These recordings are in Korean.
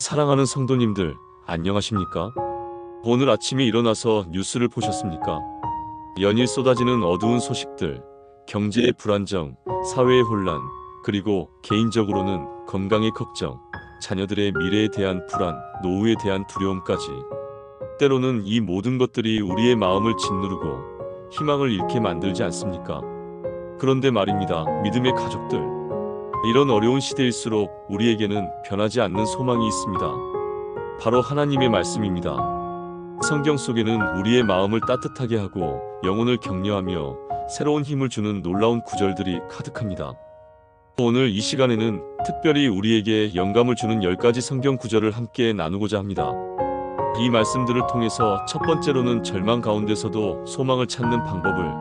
사랑하는 성도님들, 안녕하십니까? 오늘 아침에 일어나서 뉴스를 보셨습니까? 연일 쏟아지는 어두운 소식들, 경제의 불안정, 사회의 혼란, 그리고 개인적으로는 건강의 걱정, 자녀들의 미래에 대한 불안, 노후에 대한 두려움까지. 때로는 이 모든 것들이 우리의 마음을 짓누르고 희망을 잃게 만들지 않습니까? 그런데 말입니다, 믿음의 가족들. 이런 어려운 시대일수록 우리에게는 변하지 않는 소망이 있습니다. 바로 하나님의 말씀입니다. 성경 속에는 우리의 마음을 따뜻하게 하고 영혼을 격려하며 새로운 힘을 주는 놀라운 구절들이 가득합니다. 오늘 이 시간에는 특별히 우리에게 영감을 주는 10가지 성경 구절을 함께 나누고자 합니다. 이 말씀들을 통해서 첫 번째로는 절망 가운데서도 소망을 찾는 방법을,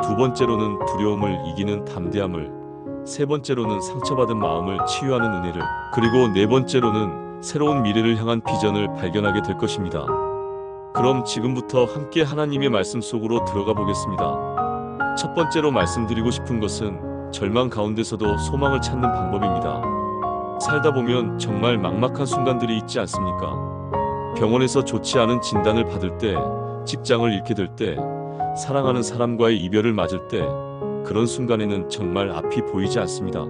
두 번째로는 두려움을 이기는 담대함을, 세 번째로는 상처받은 마음을 치유하는 은혜를, 그리고 네 번째로는 새로운 미래를 향한 비전을 발견하게 될 것입니다. 그럼 지금부터 함께 하나님의 말씀 속으로 들어가 보겠습니다. 첫 번째로 말씀드리고 싶은 것은 절망 가운데서도 소망을 찾는 방법입니다. 살다 보면 정말 막막한 순간들이 있지 않습니까? 병원에서 좋지 않은 진단을 받을 때, 직장을 잃게 될 때, 사랑하는 사람과의 이별을 맞을 때, 그런 순간에는 정말 앞이 보이지 않습니다.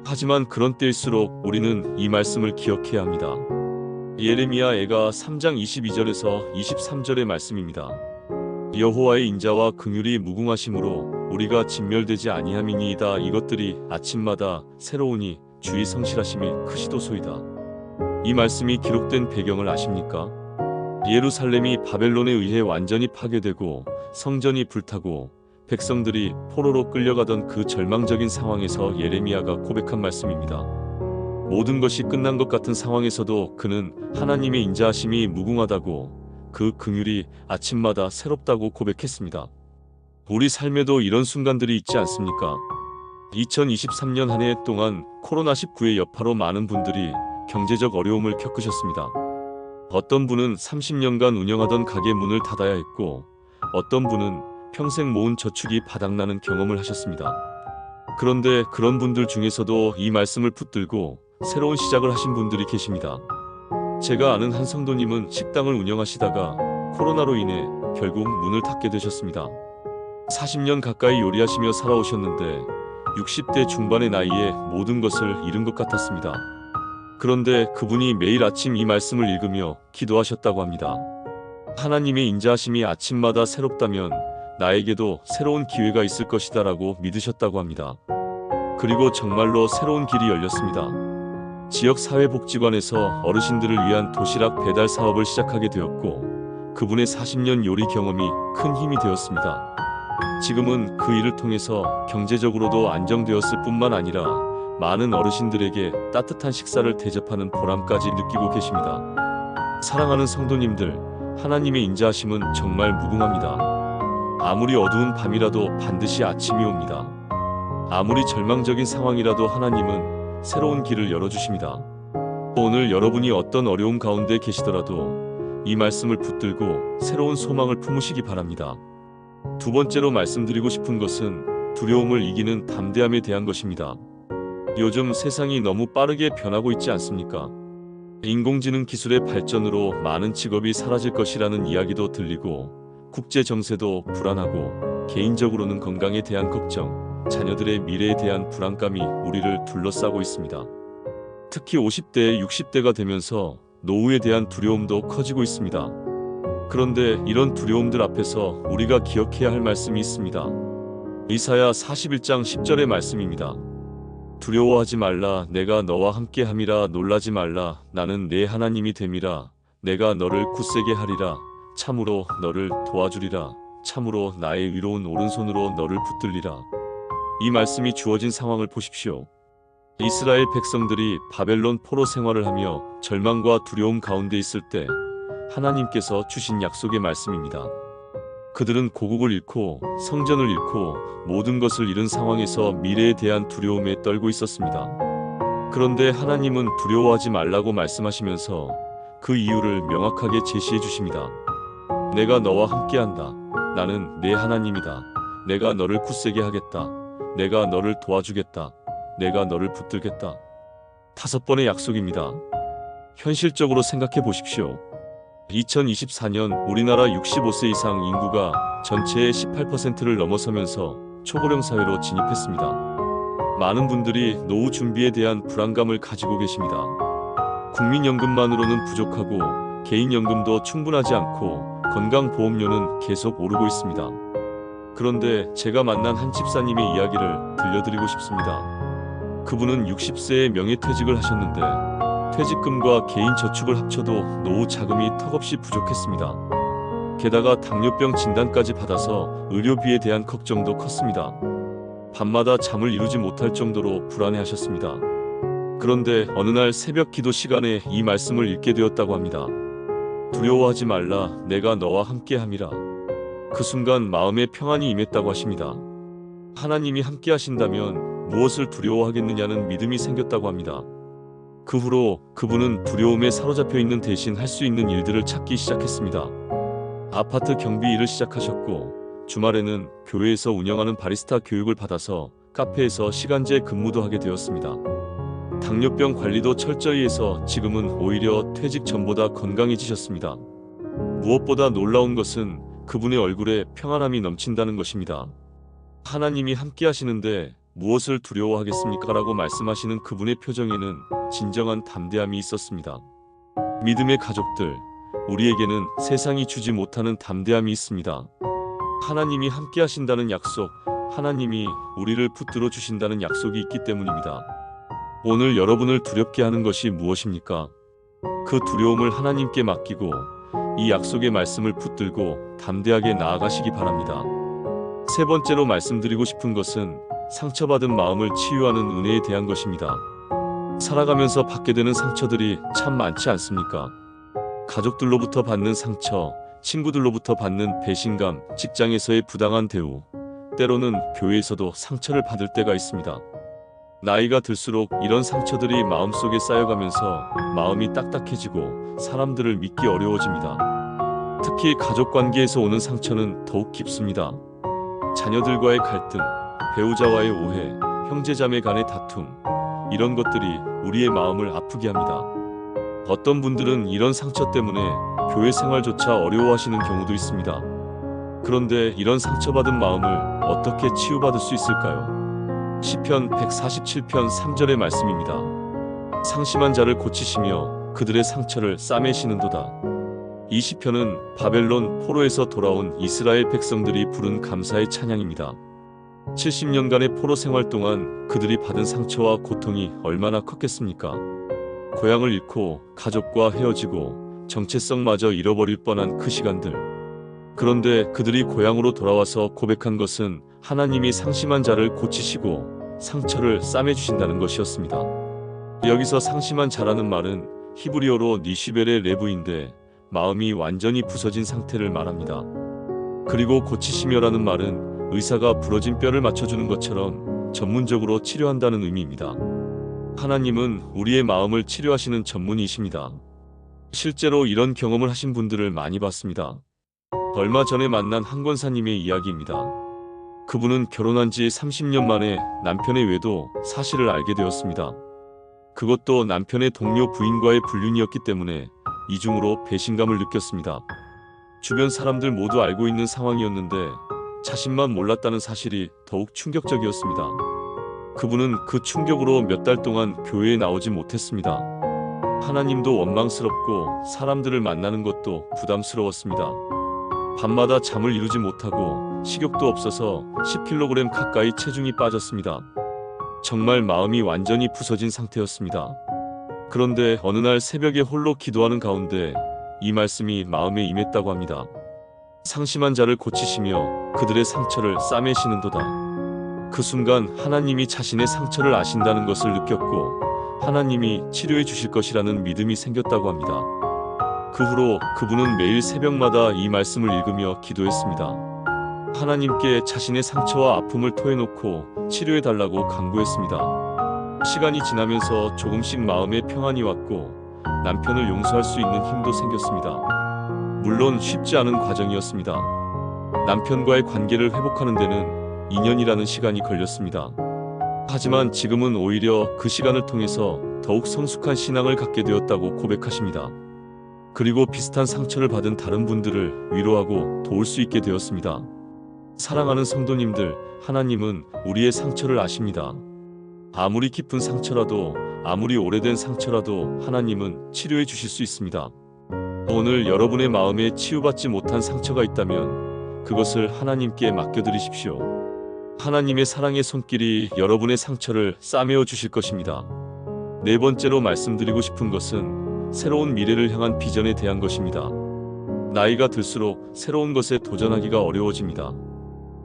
하지만 그런 때일수록 우리는 이 말씀을 기억해야 합니다. 예레미야가 3장 22절에서 23절의 말씀입니다. 여호와의 인자와 긍휼이 무궁하심으로 우리가 진멸되지 아니함이니이다. 이것들이 아침마다 새로우니 주의 성실하심이 크시도소이다. 이 말씀이 기록된 배경을 아십니까? 예루살렘이 바벨론에 의해 완전히 파괴되고 성전이 불타고 백성들이 포로로 끌려가던 그 절망적인 상황에서 예레미야가 고백한 말씀입니다. 모든 것이 끝난 것 같은 상황에서도 그는 하나님의 인자하심이 무궁하다고, 그 긍휼이 아침마다 새롭다고 고백했습니다. 우리 삶에도 이런 순간들이 있지 않습니까? 2023년 한 해 동안 코로나19의 여파로 많은 분들이 경제적 어려움을 겪으셨습니다. 어떤 분은 30년간 운영하던 가게 문을 닫아야 했고, 어떤 분은 평생 모은 저축이 바닥나는 경험을 하셨습니다. 그런데 그런 분들 중에서도 이 말씀을 붙들고 새로운 시작을 하신 분들이 계십니다. 제가 아는 한 성도님은 식당을 운영하시다가 코로나로 인해 결국 문을 닫게 되셨습니다. 40년 가까이 요리하시며 살아오셨는데 60대 중반의 나이에 모든 것을 잃은 것 같았습니다. 그런데 그분이 매일 아침 이 말씀을 읽으며 기도하셨다고 합니다. 하나님의 인자하심이 아침마다 새롭다면 나에게도 새로운 기회가 있을 것이다 라고 믿으셨다고 합니다. 그리고 정말로 새로운 길이 열렸습니다. 지역사회복지관에서 어르신들을 위한 도시락 배달 사업을 시작하게 되었고, 그분의 40년 요리 경험이 큰 힘이 되었습니다. 지금은 그 일을 통해서 경제적으로도 안정되었을 뿐만 아니라 많은 어르신들에게 따뜻한 식사를 대접하는 보람까지 느끼고 계십니다. 사랑하는 성도님들, 하나님의 인자하심은 정말 무궁합니다. 아무리 어두운 밤이라도 반드시 아침이 옵니다. 아무리 절망적인 상황이라도 하나님은 새로운 길을 열어주십니다. 오늘 여러분이 어떤 어려움 가운데 계시더라도 이 말씀을 붙들고 새로운 소망을 품으시기 바랍니다. 두 번째로 말씀드리고 싶은 것은 두려움을 이기는 담대함에 대한 것입니다. 요즘 세상이 너무 빠르게 변하고 있지 않습니까? 인공지능 기술의 발전으로 많은 직업이 사라질 것이라는 이야기도 들리고, 국제 정세도 불안하고, 개인적으로는 건강에 대한 걱정, 자녀들의 미래에 대한 불안감이 우리를 둘러싸고 있습니다. 특히 50대, 60대가 되면서 노후에 대한 두려움도 커지고 있습니다. 그런데 이런 두려움들 앞에서 우리가 기억해야 할 말씀이 있습니다. 이사야 41장 10절의 말씀입니다. 두려워하지 말라, 내가 너와 함께함이라. 놀라지 말라, 나는 내 하나님이 됨이라. 내가 너를 굳세게 하리라. 참으로 너를 도와주리라. 참으로 나의 위로운 오른손으로 너를 붙들리라. 이 말씀이 주어진 상황을 보십시오. 이스라엘 백성들이 바벨론 포로 생활을 하며 절망과 두려움 가운데 있을 때 하나님께서 주신 약속의 말씀입니다. 그들은 고국을 잃고 성전을 잃고 모든 것을 잃은 상황에서 미래에 대한 두려움에 떨고 있었습니다. 그런데 하나님은 두려워하지 말라고 말씀하시면서 그 이유를 명확하게 제시해 주십니다. 내가 너와 함께한다. 나는 내 하나님이다. 내가 너를 굳세게 하겠다. 내가 너를 도와주겠다. 내가 너를 붙들겠다. 5번의 약속입니다. 현실적으로 생각해 보십시오. 2024년 우리나라 65세 이상 인구가 전체의 18%를 넘어서면서 초고령 사회로 진입했습니다. 많은 분들이 노후 준비에 대한 불안감을 가지고 계십니다. 국민연금만으로는 부족하고 개인연금도 충분하지 않고 건강보험료는 계속 오르고 있습니다. 그런데 제가 만난 한 집사님의 이야기를 들려드리고 싶습니다. 그분은 60세에 명예퇴직을 하셨는데 퇴직금과 개인저축을 합쳐도 노후 자금이 턱없이 부족했습니다. 게다가 당뇨병 진단까지 받아서 의료비에 대한 걱정도 컸습니다. 밤마다 잠을 이루지 못할 정도로 불안해하셨습니다. 그런데 어느 날 새벽 기도 시간에 이 말씀을 읽게 되었다고 합니다. 두려워하지 말라, 내가 너와 함께함이라. 그 순간 마음에 평안이 임했다고 하십니다. 하나님이 함께 하신다면 무엇을 두려워하겠느냐는 믿음이 생겼다고 합니다. 그 후로 그분은 두려움에 사로잡혀 있는 대신 할 수 있는 일들을 찾기 시작했습니다. 아파트 경비 일을 시작하셨고 주말에는 교회에서 운영하는 바리스타 교육을 받아서 카페에서 시간제 근무도 하게 되었습니다. 당뇨병 관리도 철저히 해서 지금은 오히려 퇴직 전보다 건강해지셨습니다. 무엇보다 놀라운 것은 그분의 얼굴에 평안함이 넘친다는 것입니다. 하나님이 함께 하시는데 무엇을 두려워하겠습니까? 라고 말씀하시는 그분의 표정에는 진정한 담대함이 있었습니다. 믿음의 가족들, 우리에게는 세상이 주지 못하는 담대함이 있습니다. 하나님이 함께 하신다는 약속, 하나님이 우리를 붙들어 주신다는 약속이 있기 때문입니다. 오늘 여러분을 두렵게 하는 것이 무엇입니까? 그 두려움을 하나님께 맡기고 이 약속의 말씀을 붙들고 담대하게 나아가시기 바랍니다. 세 번째로 말씀드리고 싶은 것은 상처받은 마음을 치유하는 은혜에 대한 것입니다. 살아가면서 받게 되는 상처들이 참 많지 않습니까? 가족들로부터 받는 상처, 친구들로부터 받는 배신감, 직장에서의 부당한 대우, 때로는 교회에서도 상처를 받을 때가 있습니다. 나이가 들수록 이런 상처들이 마음속에 쌓여가면서 마음이 딱딱해지고 사람들을 믿기 어려워집니다. 특히 가족관계에서 오는 상처는 더욱 깊습니다. 자녀들과의 갈등, 배우자와의 오해, 형제자매 간의 다툼, 이런 것들이 우리의 마음을 아프게 합니다. 어떤 분들은 이런 상처 때문에 교회 생활조차 어려워하시는 경우도 있습니다. 그런데 이런 상처받은 마음을 어떻게 치유받을 수 있을까요? 시편 147편 3절의 말씀입니다. 상심한 자를 고치시며 그들의 상처를 싸매시는도다. 이 시편은 바벨론 포로에서 돌아온 이스라엘 백성들이 부른 감사의 찬양입니다. 70년간의 포로 생활 동안 그들이 받은 상처와 고통이 얼마나 컸겠습니까? 고향을 잃고 가족과 헤어지고 정체성마저 잃어버릴 뻔한 그 시간들. 그런데 그들이 고향으로 돌아와서 고백한 것은 하나님이 상심한 자를 고치시고 상처를 싸매주신다는 것이었습니다. 여기서 상심한 자라는 말은 히브리어로 니시벨의 레브인데 마음이 완전히 부서진 상태를 말합니다. 그리고 고치시며라는 말은 의사가 부러진 뼈를 맞춰주는 것처럼 전문적으로 치료한다는 의미입니다. 하나님은 우리의 마음을 치료하시는 전문의이십니다. 실제로 이런 경험을 하신 분들을 많이 봤습니다. 얼마 전에 만난 한 권사님의 이야기입니다. 그분은 결혼한 지 30년 만에 남편의 외도 사실을 알게 되었습니다. 그것도 남편의 동료 부인과의 불륜이었기 때문에 이중으로 배신감을 느꼈습니다. 주변 사람들 모두 알고 있는 상황이었는데 자신만 몰랐다는 사실이 더욱 충격적이었습니다. 그분은 그 충격으로 몇 달 동안 교회에 나오지 못했습니다. 하나님도 원망스럽고 사람들을 만나는 것도 부담스러웠습니다. 밤마다 잠을 이루지 못하고 식욕도 없어서 10kg 가까이 체중이 빠졌습니다. 정말 마음이 완전히 부서진 상태였습니다. 그런데 어느 날 새벽에 홀로 기도하는 가운데 이 말씀이 마음에 임했다고 합니다. 상심한 자를 고치시며 그들의 상처를 싸매시는도다. 그 순간 하나님이 자신의 상처를 아신다는 것을 느꼈고 하나님이 치료해 주실 것이라는 믿음이 생겼다고 합니다. 그 후로 그분은 매일 새벽마다 이 말씀을 읽으며 기도했습니다. 하나님께 자신의 상처와 아픔을 토해놓고 치료해 달라고 간구했습니다. 시간이 지나면서 조금씩 마음에 평안이 왔고 남편을 용서할 수 있는 힘도 생겼습니다. 물론 쉽지 않은 과정이었습니다. 남편과의 관계를 회복하는 데는 2년이라는 시간이 걸렸습니다. 하지만 지금은 오히려 그 시간을 통해서 더욱 성숙한 신앙을 갖게 되었다고 고백하십니다. 그리고 비슷한 상처를 받은 다른 분들을 위로하고 도울 수 있게 되었습니다. 사랑하는 성도님들, 하나님은 우리의 상처를 아십니다. 아무리 깊은 상처라도, 아무리 오래된 상처라도 하나님은 치료해 주실 수 있습니다. 오늘 여러분의 마음에 치유받지 못한 상처가 있다면 그것을 하나님께 맡겨드리십시오. 하나님의 사랑의 손길이 여러분의 상처를 싸매어 주실 것입니다. 네 번째로 말씀드리고 싶은 것은 새로운 미래를 향한 비전에 대한 것입니다. 나이가 들수록 새로운 것에 도전하기가 어려워집니다.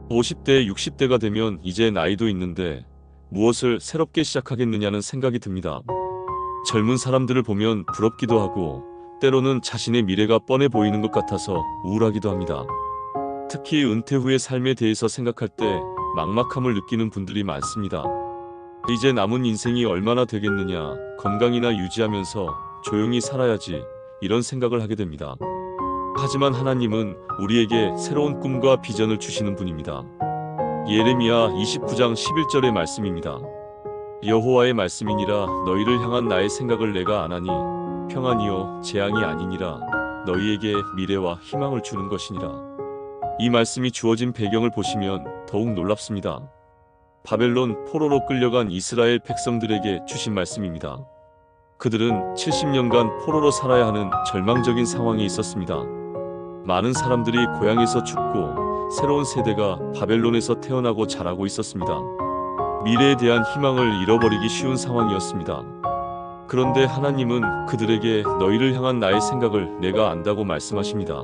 50대, 60대가 되면 이제 나이도 있는데 무엇을 새롭게 시작하겠느냐는 생각이 듭니다. 젊은 사람들을 보면 부럽기도 하고 때로는 자신의 미래가 뻔해 보이는 것 같아서 우울하기도 합니다. 특히 은퇴 후의 삶에 대해서 생각할 때 막막함을 느끼는 분들이 많습니다. 이제 남은 인생이 얼마나 되겠느냐, 건강이나 유지하면서 조용히 살아야지, 이런 생각을 하게 됩니다. 하지만 하나님은 우리에게 새로운 꿈과 비전을 주시는 분입니다. 예레미야 29장 11절의 말씀입니다. 여호와의 말씀이니라 너희를 향한 나의 생각을 내가 아나니 평안이요 재앙이 아니니라 너희에게 미래와 희망을 주는 것이니라. 이 말씀이 주어진 배경을 보시면 더욱 놀랍습니다. 바벨론 포로로 끌려간 이스라엘 백성들에게 주신 말씀입니다. 그들은 70년간 포로로 살아야 하는 절망적인 상황에 있었습니다. 많은 사람들이 고향에서 죽고 새로운 세대가 바벨론에서 태어나고 자라고 있었습니다. 미래에 대한 희망을 잃어버리기 쉬운 상황이었습니다. 그런데 하나님은 그들에게 너희를 향한 나의 생각을 내가 안다고 말씀하십니다.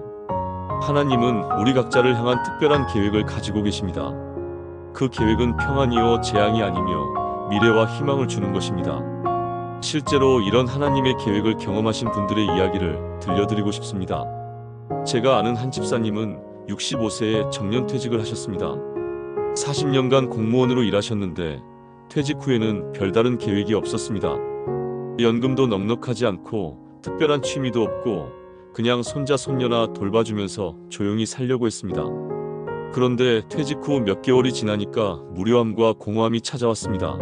하나님은 우리 각자를 향한 특별한 계획을 가지고 계십니다. 그 계획은 평안이요 재앙이 아니며 미래와 희망을 주는 것입니다. 실제로 이런 하나님의 계획을 경험하신 분들의 이야기를 들려드리고 싶습니다. 제가 아는 한 집사님은 65세에 정년퇴직을 하셨습니다. 40년간 공무원으로 일하셨는데 퇴직 후에는 별다른 계획이 없었습니다. 연금도 넉넉하지 않고 특별한 취미도 없고 그냥 손자 손녀나 돌봐주면서 조용히 살려고 했습니다. 그런데 퇴직 후 몇 개월이 지나니까 무료함과 공허함이 찾아왔습니다.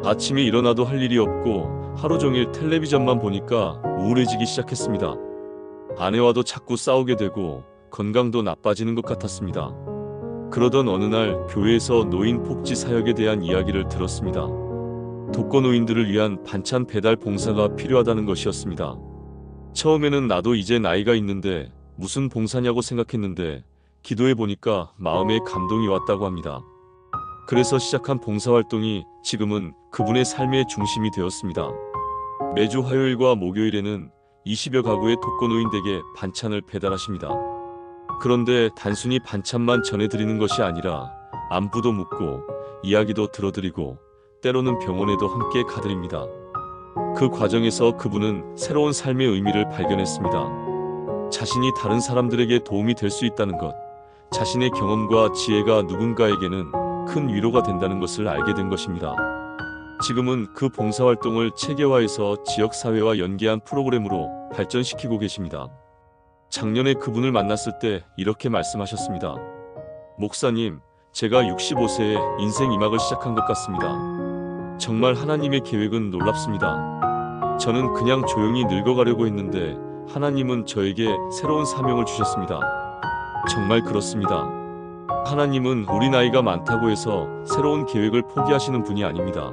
아침에 일어나도 할 일이 없고 하루 종일 텔레비전만 보니까 우울해지기 시작했습니다. 아내와도 자꾸 싸우게 되고 건강도 나빠지는 것 같았습니다. 그러던 어느 날 교회에서 노인 복지 사역에 대한 이야기를 들었습니다. 독거노인들을 위한 반찬 배달 봉사가 필요하다는 것이었습니다. 처음에는 나도 이제 나이가 있는데 무슨 봉사냐고 생각했는데 기도해 보니까 마음에 감동이 왔다고 합니다. 그래서 시작한 봉사활동이 지금은 그분의 삶의 중심이 되었습니다. 매주 화요일과 목요일에는 20여 가구의 독거노인에게 반찬을 배달하십니다. 그런데 단순히 반찬만 전해드리는 것이 아니라 안부도 묻고 이야기도 들어드리고 때로는 병원에도 함께 가드립니다. 그 과정에서 그분은 새로운 삶의 의미를 발견했습니다. 자신이 다른 사람들에게 도움이 될 수 있다는 것, 자신의 경험과 지혜가 누군가에게는 큰 위로가 된다는 것을 알게 된 것입니다. 지금은 그 봉사활동을 체계화해서 지역사회와 연계한 프로그램으로 발전시키고 계십니다. 작년에 그분을 만났을 때 이렇게 말씀하셨습니다. 목사님, 제가 65세에 인생 2막을 시작한 것 같습니다. 정말 하나님의 계획은 놀랍습니다. 저는 그냥 조용히 늙어가려고 했는데 하나님은 저에게 새로운 사명을 주셨습니다. 정말 그렇습니다. 하나님은 우리 나이가 많다고 해서 새로운 계획을 포기하시는 분이 아닙니다.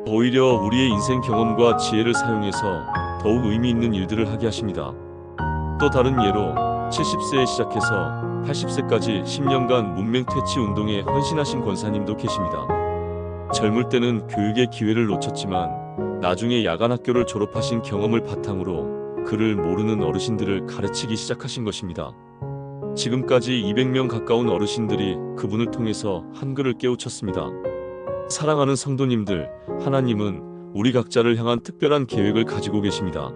오히려 우리의 인생 경험과 지혜를 사용해서 더욱 의미 있는 일들을 하게 하십니다. 또 다른 예로 70세에 시작해서 80세까지 10년간 문맹퇴치 운동에 헌신하신 권사님도 계십니다. 젊을 때는 교육의 기회를 놓쳤지만 나중에 야간학교를 졸업하신 경험을 바탕으로 글을 모르는 어르신들을 가르치기 시작하신 것입니다. 지금까지 200명 가까운 어르신들이 그분을 통해서 한글을 깨우쳤습니다. 사랑하는 성도님들, 하나님은 우리 각자를 향한 특별한 계획을 가지고 계십니다.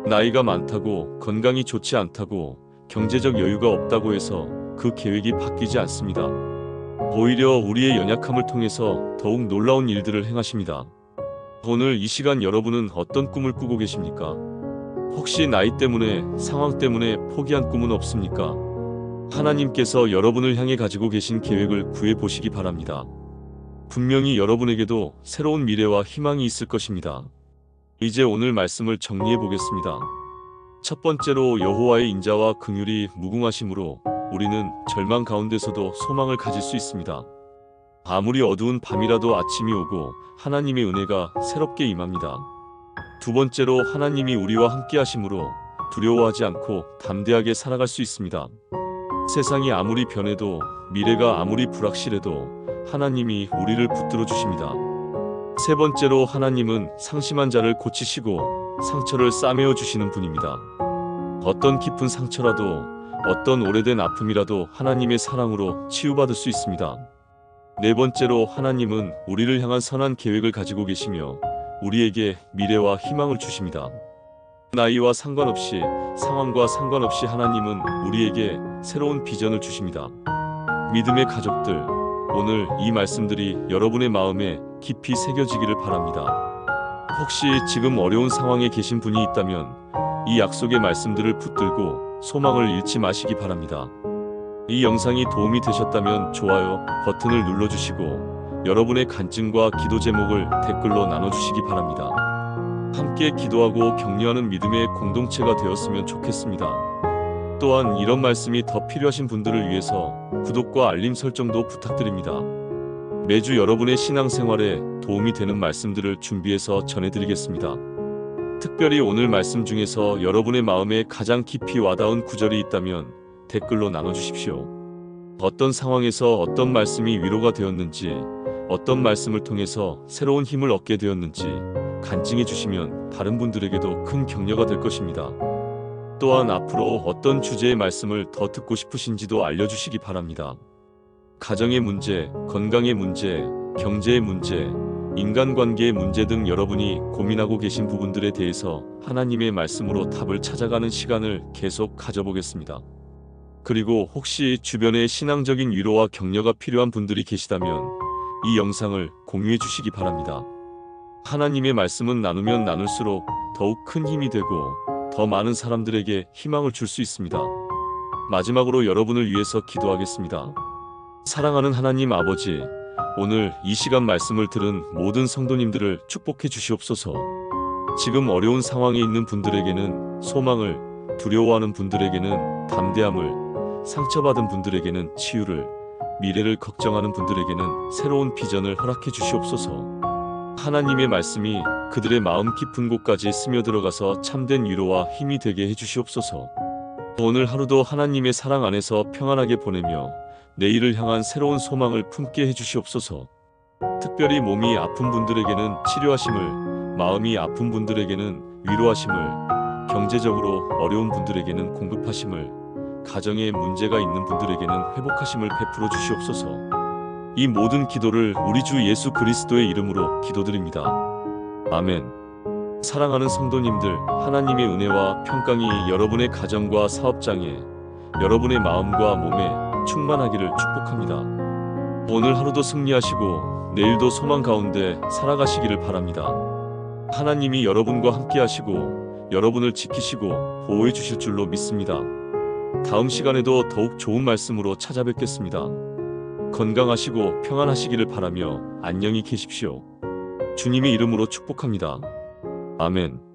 나이가 많다고, 건강이 좋지 않다고, 경제적 여유가 없다고 해서 그 계획이 바뀌지 않습니다. 오히려 우리의 연약함을 통해서 더욱 놀라운 일들을 행하십니다. 오늘 이 시간 여러분은 어떤 꿈을 꾸고 계십니까? 혹시 나이 때문에, 상황 때문에 포기한 꿈은 없습니까? 하나님께서 여러분을 향해 가지고 계신 계획을 구해보시기 바랍니다. 분명히 여러분에게도 새로운 미래와 희망이 있을 것입니다. 이제 오늘 말씀을 정리해 보겠습니다. 첫 번째로 여호와의 인자와 긍휼이 무궁하심으로 우리는 절망 가운데서도 소망을 가질 수 있습니다. 아무리 어두운 밤이라도 아침이 오고 하나님의 은혜가 새롭게 임합니다. 두 번째로 하나님이 우리와 함께 하심으로 두려워하지 않고 담대하게 살아갈 수 있습니다. 세상이 아무리 변해도 미래가 아무리 불확실해도 하나님이 우리를 붙들어 주십니다. 세 번째로 하나님은 상심한 자를 고치시고 상처를 싸매어 주시는 분입니다. 어떤 깊은 상처라도 어떤 오래된 아픔이라도 하나님의 사랑으로 치유받을 수 있습니다. 네 번째로 하나님은 우리를 향한 선한 계획을 가지고 계시며 우리에게 미래와 희망을 주십니다. 나이와 상관없이 상황과 상관없이 하나님은 우리에게 새로운 비전을 주십니다. 믿음의 가족들, 오늘 이 말씀들이 여러분의 마음에 깊이 새겨지기를 바랍니다. 혹시 지금 어려운 상황에 계신 분이 있다면 이 약속의 말씀들을 붙들고 소망을 잃지 마시기 바랍니다. 이 영상이 도움이 되셨다면 좋아요 버튼을 눌러주시고 여러분의 간증과 기도 제목을 댓글로 나눠주시기 바랍니다. 함께 기도하고 격려하는 믿음의 공동체가 되었으면 좋겠습니다. 또한 이런 말씀이 더 필요하신 분들을 위해서 구독과 알림 설정도 부탁드립니다. 매주 여러분의 신앙생활에 도움이 되는 말씀들을 준비해서 전해드리겠습니다. 특별히 오늘 말씀 중에서 여러분의 마음에 가장 깊이 와닿은 구절이 있다면 댓글로 나눠주십시오. 어떤 상황에서 어떤 말씀이 위로가 되었는지, 어떤 말씀을 통해서 새로운 힘을 얻게 되었는지 간증해 주시면 다른 분들에게도 큰 격려가 될 것입니다. 또한 앞으로 어떤 주제의 말씀을 더 듣고 싶으신지도 알려주시기 바랍니다. 가정의 문제, 건강의 문제, 경제의 문제, 인간관계의 문제 등 여러분이 고민하고 계신 부분들에 대해서 하나님의 말씀으로 답을 찾아가는 시간을 계속 가져보겠습니다. 그리고 혹시 주변에 신앙적인 위로와 격려가 필요한 분들이 계시다면 이 영상을 공유해 주시기 바랍니다. 하나님의 말씀은 나누면 나눌수록 더욱 큰 힘이 되고 더 많은 사람들에게 희망을 줄 수 있습니다. 마지막으로 여러분을 위해서 기도하겠습니다. 사랑하는 하나님 아버지, 오늘 이 시간 말씀을 들은 모든 성도님들을 축복해 주시옵소서. 지금 어려운 상황에 있는 분들에게는 소망을, 두려워하는 분들에게는 담대함을, 상처받은 분들에게는 치유를, 미래를 걱정하는 분들에게는 새로운 비전을 허락해 주시옵소서. 하나님의 말씀이 그들의 마음 깊은 곳까지 스며들어가서 참된 위로와 힘이 되게 해주시옵소서. 오늘 하루도 하나님의 사랑 안에서 평안하게 보내며 내일을 향한 새로운 소망을 품게 해주시옵소서. 특별히 몸이 아픈 분들에게는 치료하심을, 마음이 아픈 분들에게는 위로하심을, 경제적으로 어려운 분들에게는 공급하심을, 가정에 문제가 있는 분들에게는 회복하심을 베풀어 주시옵소서. 이 모든 기도를 우리 주 예수 그리스도의 이름으로 기도드립니다. 아멘. 사랑하는 성도님들, 하나님의 은혜와 평강이 여러분의 가정과 사업장에, 여러분의 마음과 몸에 충만하기를 축복합니다. 오늘 하루도 승리하시고 내일도 소망 가운데 살아가시기를 바랍니다. 하나님이 여러분과 함께 하시고 여러분을 지키시고 보호해 주실 줄로 믿습니다. 다음 시간에도 더욱 좋은 말씀으로 찾아뵙겠습니다. 건강하시고 평안하시기를 바라며 안녕히 계십시오. 주님의 이름으로 축복합니다. 아멘.